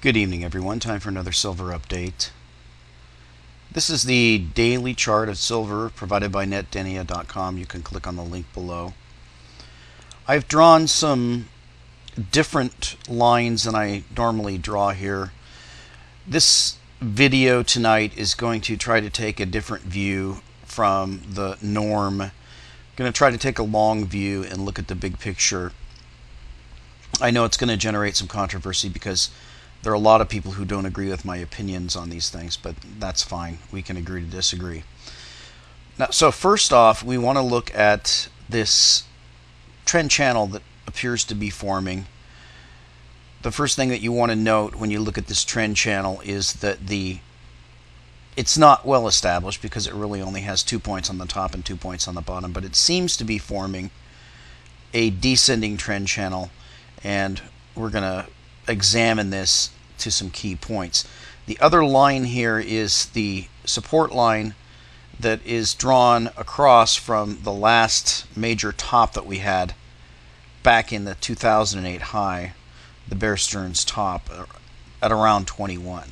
Good evening, everyone. Time for another silver update. This is the daily chart of silver provided by netdenia.com. You can click on the link below. I've drawn some different lines than I normally draw here. This video tonight is going to try to take a different view from the norm. I'm going to try to take a long view and look at the big picture. I know it's going to generate some controversy because there are a lot of people who don't agree with my opinions on these things, but that's fine. We can agree to disagree. Now, so first off, we want to look at this trend channel that appears to be forming. The first thing that you want to note when you look at this trend channel is that it's not well established because it really only has 2 points on the top and 2 points on the bottom, but it seems to be forming a descending trend channel, and we're going to examine this to some key points. The other line here is the support line that is drawn across from the last major top that we had back in the 2008 high, the Bear Stearns top at around 21.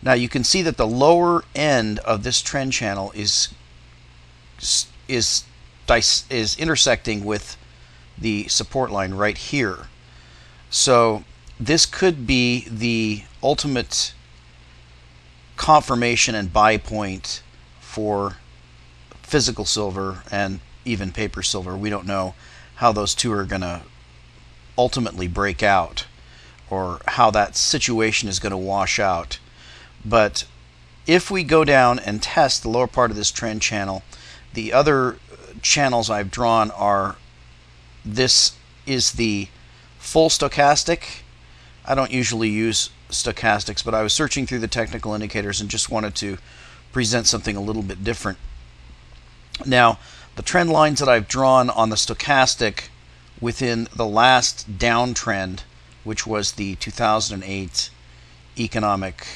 Now you can see that the lower end of this trend channel is intersecting with the support line right here. So this could be the ultimate confirmation and buy point for physical silver and even paper silver. We don't know how those two are going to ultimately break out or how that situation is going to wash out. But if we go down and test the lower part of this trend channel, the other channels I've drawn are, this is the full stochastic. I don't usually use stochastics, but I was searching through the technical indicators and just wanted to present something a little bit different. Now, the trend lines that I've drawn on the stochastic within the last downtrend, which was the 2008 economic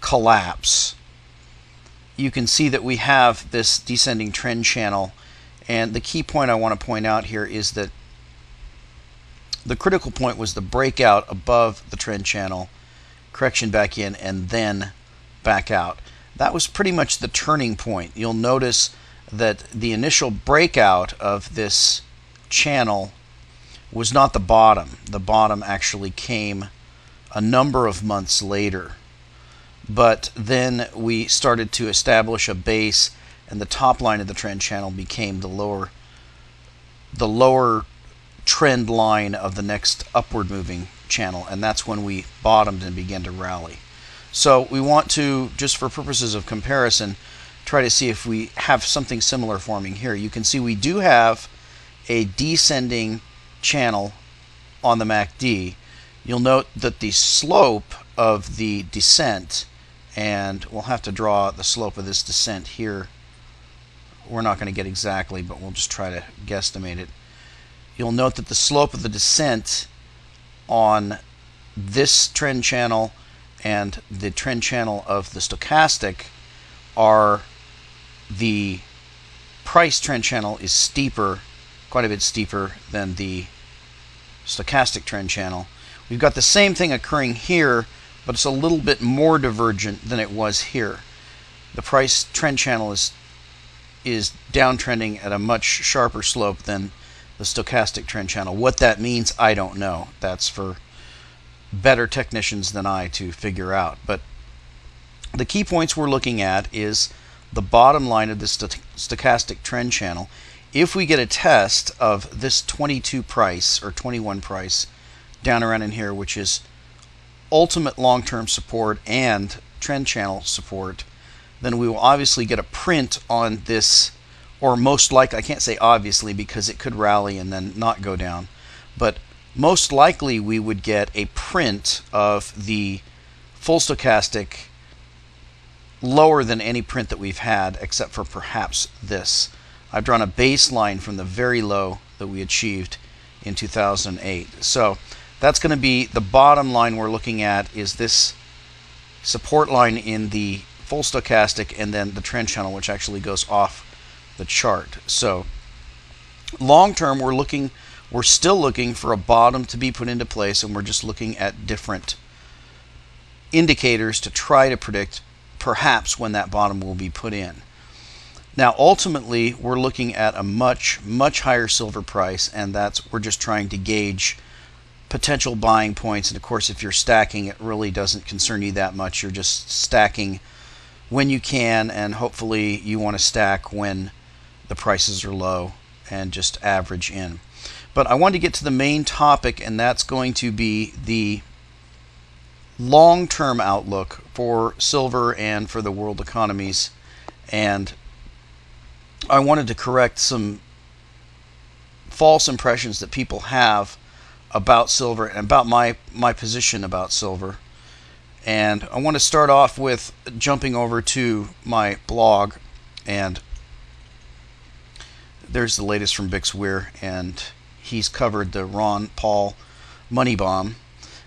collapse, you can see that we have this descending trend channel, and the key point I want to point out here is that the critical point was the breakout above the trend channel, correction back in, and then back out. That was pretty much the turning point. You'll notice that the initial breakout of this channel was not the bottom. The bottom actually came a number of months later. But then we started to establish a base, and the top line of the trend channel became the lower trend line of the next upward moving channel, and that's when we bottomed and began to rally. So we want to, just for purposes of comparison, try to see if we have something similar forming here. You can see we do have a descending channel on the MACD. You'll note that the slope of the descent, and we'll have to draw the slope of this descent here. We're not going to get exactly, but we'll just try to guesstimate it. You'll note that the slope of the descent on this trend channel and the trend channel of the stochastic are, the price trend channel is steeper, quite a bit steeper than the stochastic trend channel. We've got the same thing occurring here, but it's a little bit more divergent than it was here. The price trend channel is downtrending at a much sharper slope than the stochastic trend channel. What that means, I don't know. That's for better technicians than I to figure out. But the key points we're looking at is the bottom line of the stochastic trend channel. If we get a test of this 22 price or 21 price down around in here, which is ultimate long-term support and trend channel support, then we will obviously get a print on this, or most likely, I can't say obviously because it could rally and then not go down, but most likely we would get a print of the full stochastic lower than any print that we've had, except for perhaps this. I've drawn a baseline from the very low that we achieved in 2008. So that's going to be the bottom line we're looking at, is this support line in the full stochastic and then the trend channel, which actually goes off the chart. So long term, we're still looking for a bottom to be put into place, and we're just looking at different indicators to try to predict perhaps when that bottom will be put in. Now ultimately we're looking at a much higher silver price, and we're just trying to gauge potential buying points. And of course, if you're stacking, it really doesn't concern you that much. You're just stacking when you can, and hopefully you want to stack when the prices are low and just average in. But I want to get to the main topic, and that's going to be the long-term outlook for silver and for the world economies. And I wanted to correct some false impressions that people have about silver and about my position about silver. And I want to start off with jumping over to my blog, and there's the latest from Bix Weir, and he's covered the Ron Paul money bomb.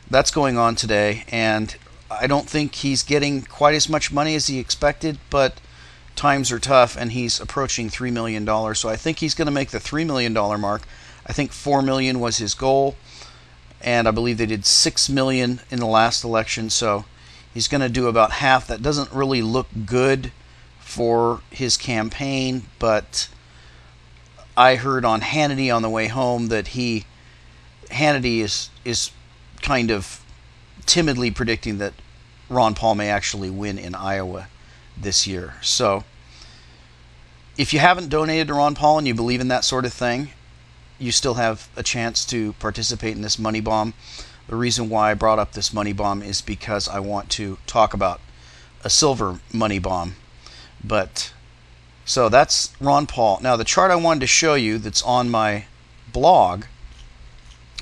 That's going on today, and I don't think he's getting quite as much money as he expected, but times are tough, and he's approaching $3 million. So I think he's going to make the $3 million mark. I think $4 million was his goal, and I believe they did $6 million in the last election, so he's going to do about half. That doesn't really look good for his campaign, but I heard on Hannity on the way home that Hannity is kind of timidly predicting that Ron Paul may actually win in Iowa this year. So if you haven't donated to Ron Paul and you believe in that sort of thing, you still have a chance to participate in this money bomb. The reason why I brought up this money bomb is because I want to talk about a silver money bomb. But so that's Ron Paul. Now the chart I wanted to show you that's on my blog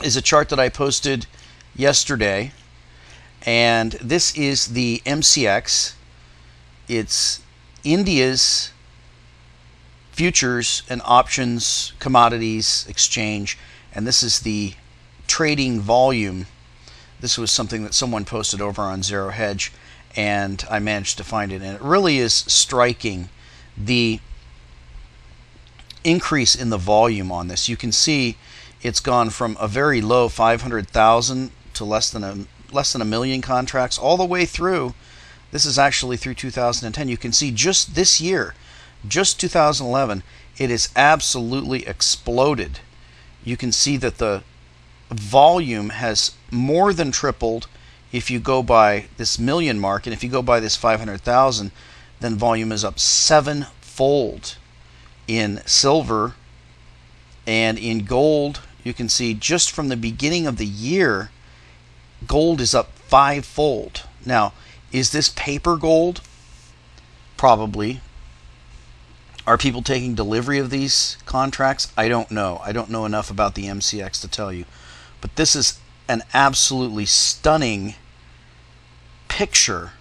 is a chart that I posted yesterday, and this is the MCX. It's India's futures and options commodities exchange, and this is the trading volume. This was something that someone posted over on Zero Hedge, and I managed to find it, and it really is striking, the increase in the volume on this. You can see it's gone from a very low 500,000 to less than a million contracts all the way through. This is actually through 2010. You can see just this year, just 2011, it has absolutely exploded. You can see that the volume has more than tripled if you go by this million mark, and if you go by this 500,000, then volume is up sevenfold in silver. And in gold, you can see just from the beginning of the year, gold is up fivefold. Now, is this paper gold? Probably. Are people taking delivery of these contracts? I don't know. I don't know enough about the MCX to tell you. But this is an absolutely stunning picture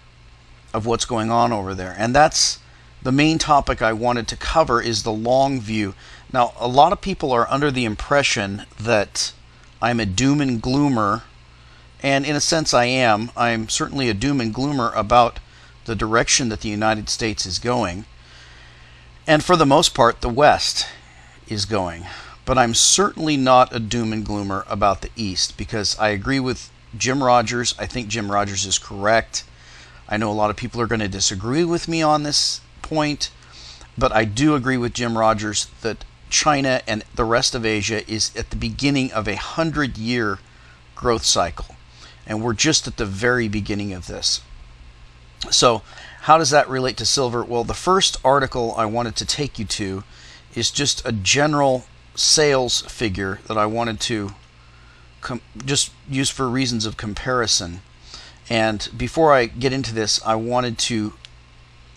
of what's going on over there. And that's the main topic I wanted to cover, is the long view. Now, a lot of people are under the impression that I'm a doom and gloomer, and in a sense I am. I'm certainly a doom and gloomer about the direction that the United States is going, and for the most part the West is going. But I'm certainly not a doom and gloomer about the East, because I agree with Jim Rogers. I think Jim Rogers is correct. I know a lot of people are going to disagree with me on this point, but I do agree with Jim Rogers that China and the rest of Asia is at the beginning of a 100-year growth cycle, and we're just at the very beginning of this. So how does that relate to silver? Well, the first article I wanted to take you to is just a general sales figure that I wanted to just use for reasons of comparison. And before I get into this, I wanted to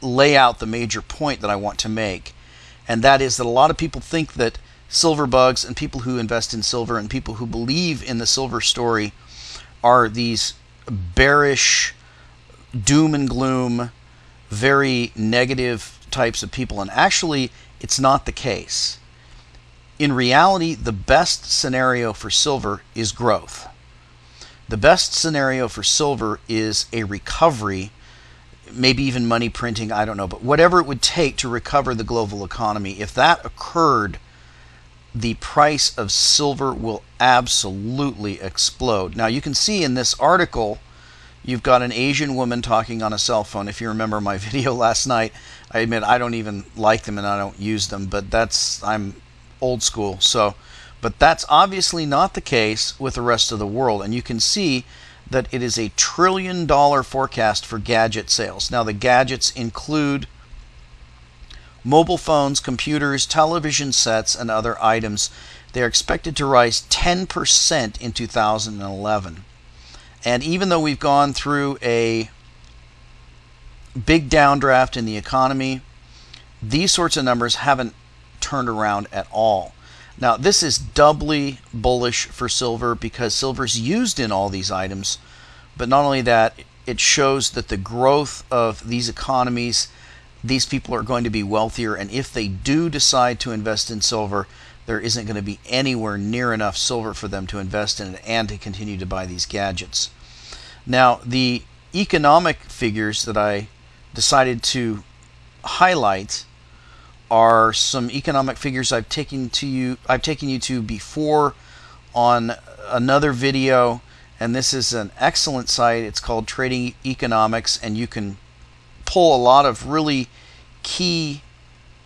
lay out the major point that I want to make, and that is that a lot of people think that silver bugs and people who invest in silver and people who believe in the silver story are these bearish, doom and gloom, very negative types of people, and actually it's not the case. In reality, the best scenario for silver is growth. The best scenario for silver is a recovery, maybe even money printing, I don't know, but whatever it would take to recover the global economy. If that occurred, the price of silver will absolutely explode. Now, you can see in this article, you've got an Asian woman talking on a cell phone. If you remember my video last night, I admit I don't even like them and I don't use them, but I'm old school. But that's obviously not the case with the rest of the world, and you can see that it is a $1 trillion forecast for gadget sales. Now the gadgets include mobile phones, computers, television sets, and other items. They are expected to rise 10% in 2011. And even though we've gone through a big downdraft in the economy, these sorts of numbers haven't turned around at all. Now, this is doubly bullish for silver because silver is used in all these items. But not only that, it shows that the growth of these economies, these people are going to be wealthier. And if they do decide to invest in silver, there isn't going to be anywhere near enough silver for them to invest in it and to continue to buy these gadgets. Now, the economic figures that I decided to highlight are some economic figures I've taken you to before on another video, and this is an excellent site. It's called Trading Economics, and you can pull a lot of really key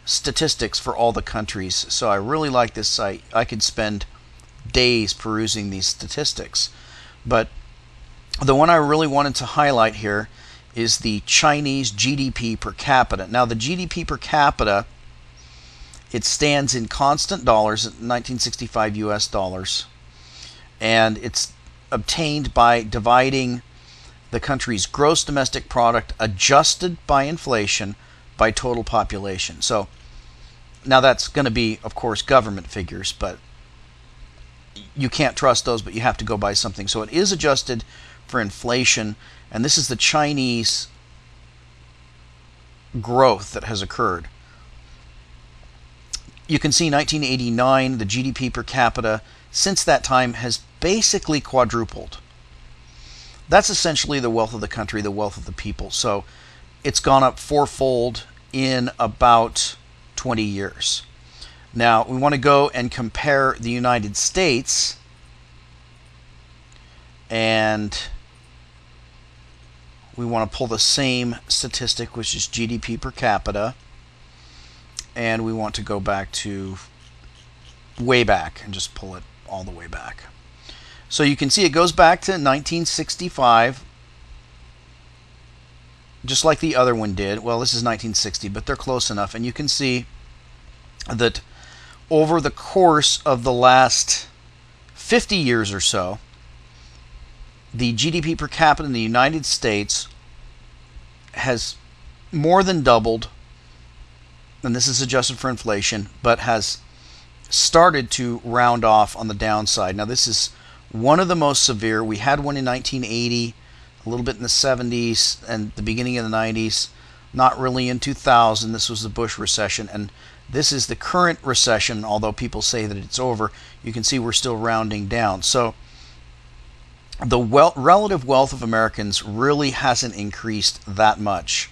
statistics for all the countries. So I really like this site. I could spend days perusing these statistics, but the one I really wanted to highlight here is the Chinese GDP per capita. Now the GDP per capita, it stands in constant dollars at 1965 US dollars, and it's obtained by dividing the country's gross domestic product adjusted by inflation by total population. So now that's going to be, of course, government figures, but you can't trust those, but you have to go by something. So it is adjusted for inflation, and this is the Chinese growth that has occurred. You can see 1989, the GDP per capita since that time has basically quadrupled. That's essentially the wealth of the country, the wealth of the people. So it's gone up fourfold in about 20 years. Now we want to go and compare the United States, and we want to pull the same statistic, which is GDP per capita, and we want to go back to way back and just pull it all the way back. So you can see it goes back to 1965, just like the other one did. Well, this is 1960, but they're close enough. And you can see that over the course of the last 50 years or so, the GDP per capita in the United States has more than doubled, and this is adjusted for inflation, but has started to round off on the downside. Now this is one of the most severe. We had one in 1980, a little bit in the 70s, and the beginning of the 90s, not really in 2000. This was the Bush recession, and this is the current recession. Although people say that it's over, you can see we're still rounding down. So the relative wealth of Americans really hasn't increased that much.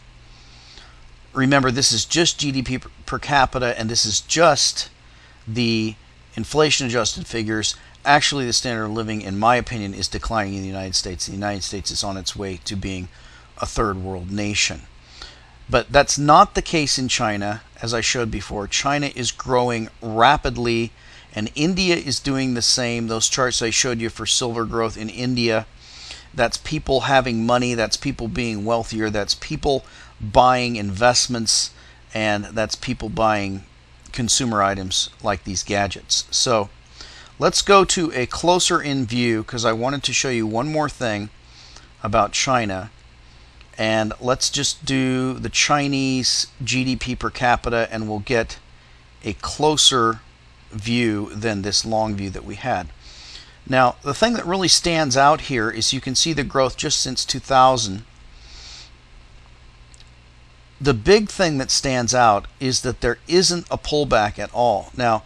Remember, this is just GDP per capita, and this is just the inflation-adjusted figures. Actually, the standard of living, in my opinion, is declining in the United States. The United States is on its way to being a third world nation. But that's not the case in China. As I showed before, China is growing rapidly, and India is doing the same. Those charts I showed you for silver growth in India, that's people having money, that's people being wealthier, that's people buying investments, and that's people buying consumer items like these gadgets. So let's go to a closer in view, because I wanted to show you one more thing about China. And let's just do the Chinese GDP per capita, and we'll get a closer view than this long view that we had. Now, the thing that really stands out here is you can see the growth just since 2000. The big thing that stands out is that there isn't a pullback at all. Now,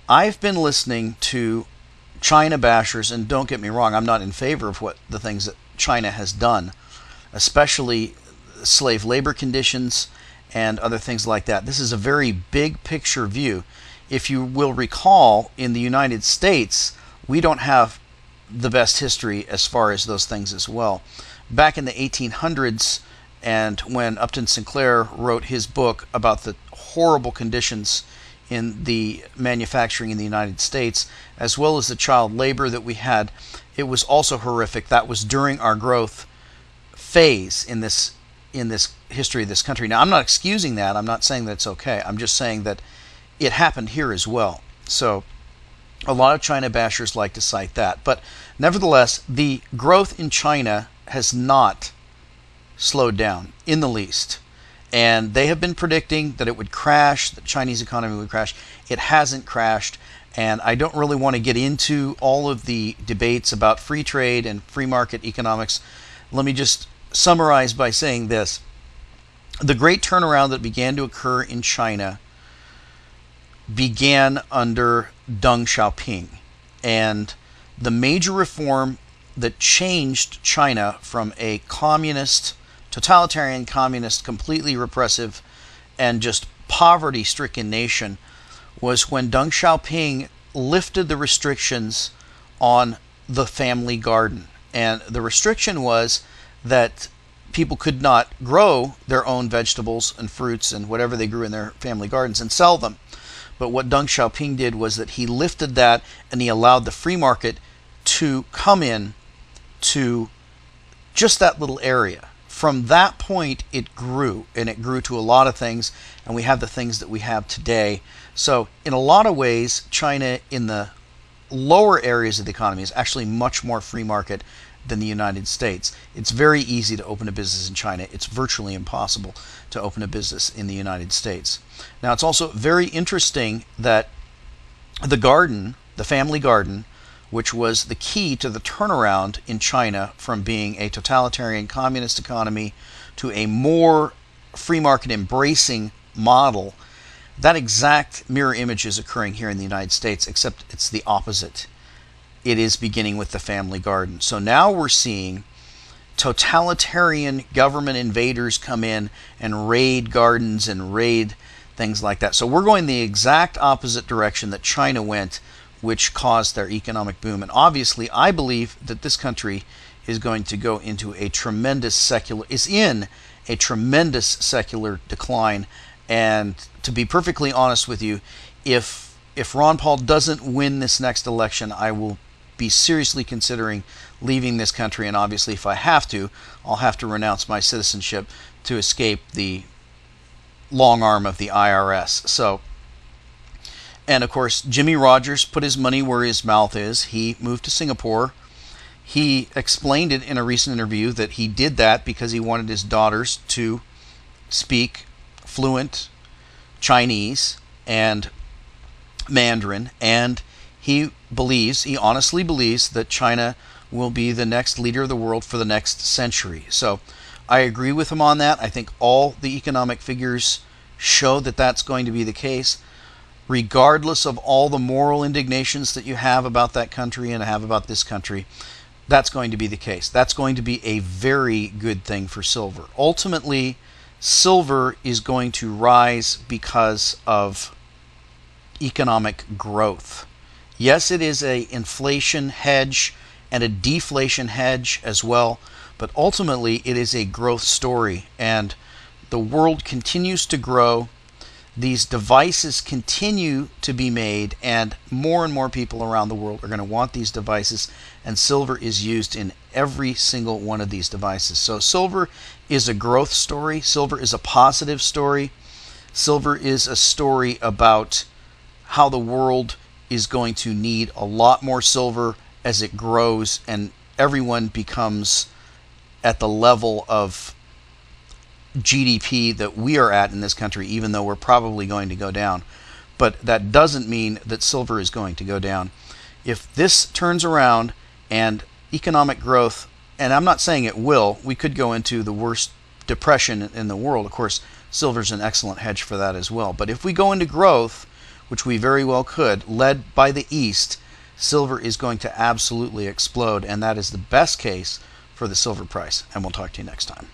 I've been listening to China bashers, and don't get me wrong, I'm not in favor of what the things that China has done, especially slave labor conditions and other things like that. This is a very big picture view. If you will recall, in the United States, we don't have the best history as far as those things as well. back in the 1800s, and when Upton Sinclair wrote his book about the horrible conditions in the manufacturing in the United States, as well as the child labor that we had, it was also horrific. That was during our growth phase in this history of this country. Now, I'm not excusing that. I'm not saying that it's okay. I'm just saying that it happened here as well. So a lot of China bashers like to cite that. But nevertheless, the growth in China has not slowed down in the least. And they have been predicting that it would crash, the Chinese economy would crash. It hasn't crashed. And I don't really want to get into all of the debates about free trade and free market economics. Let me just summarize by saying this. The great turnaround that began to occur in China began under Deng Xiaoping. And the major reform that changed China from a communist, totalitarian communist, completely repressive, and just poverty-stricken nation was when Deng Xiaoping lifted the restrictions on the family garden. And the restriction was that people could not grow their own vegetables and fruits and whatever they grew in their family gardens and sell them. But what Deng Xiaoping did was that he lifted that and he allowed the free market to come in to just that little area. From that point, it grew, and it grew to a lot of things, and we have the things that we have today. So in a lot of ways, China in the lower areas of the economy is actually much more free market than the United States. It's very easy to open a business in China. It's virtually impossible to open a business in the United States. Now, it's also very interesting that the garden, the family garden, which was the key to the turnaround in China from being a totalitarian communist economy to a more free market embracing model, that exact mirror image is occurring here in the United States, except it's the opposite. It is beginning with the family garden. So now we're seeing totalitarian government invaders come in and raid gardens and raid things like that. So we're going the exact opposite direction that China went, which caused their economic boom. And obviously, I believe that this country is going to go into a tremendous secular decline. And to be perfectly honest with you, if Ron Paul doesn't win this next election, I will be seriously considering leaving this country. And obviously, if I have to, I'll have to renounce my citizenship to escape the long arm of the IRS. So, and of course, Jimmy Rogers put his money where his mouth is. He moved to Singapore. He explained it in a recent interview that he did that because he wanted his daughters to speak fluent Chinese and Mandarin, and he honestly believes that China will be the next leader of the world for the next century. So I agree with him on that. I think all the economic figures show that that's going to be the case, regardless of all the moral indignations that you have about that country and have about this country. That's going to be the case. That's going to be a very good thing for silver. Ultimately, silver is going to rise because of economic growth. Yes, it is an inflation hedge and a deflation hedge as well, but ultimately it is a growth story, and the world continues to grow. These devices continue to be made, and more people around the world are going to want these devices, and silver is used in every single one of these devices. So silver is a growth story. Silver is a positive story. Silver is a story about how the world is going to need a lot more silver as it grows and everyone becomes at the level of GDP that we are at in this country, even though we're probably going to go down. But that doesn't mean that silver is going to go down. If this turns around and economic growth, and I'm not saying it will, we could go into the worst depression in the world. Of course, silver's an excellent hedge for that as well. But if we go into growth, which we very well could, led by the East, silver is going to absolutely explode, and that is the best case for the silver price. And we'll talk to you next time.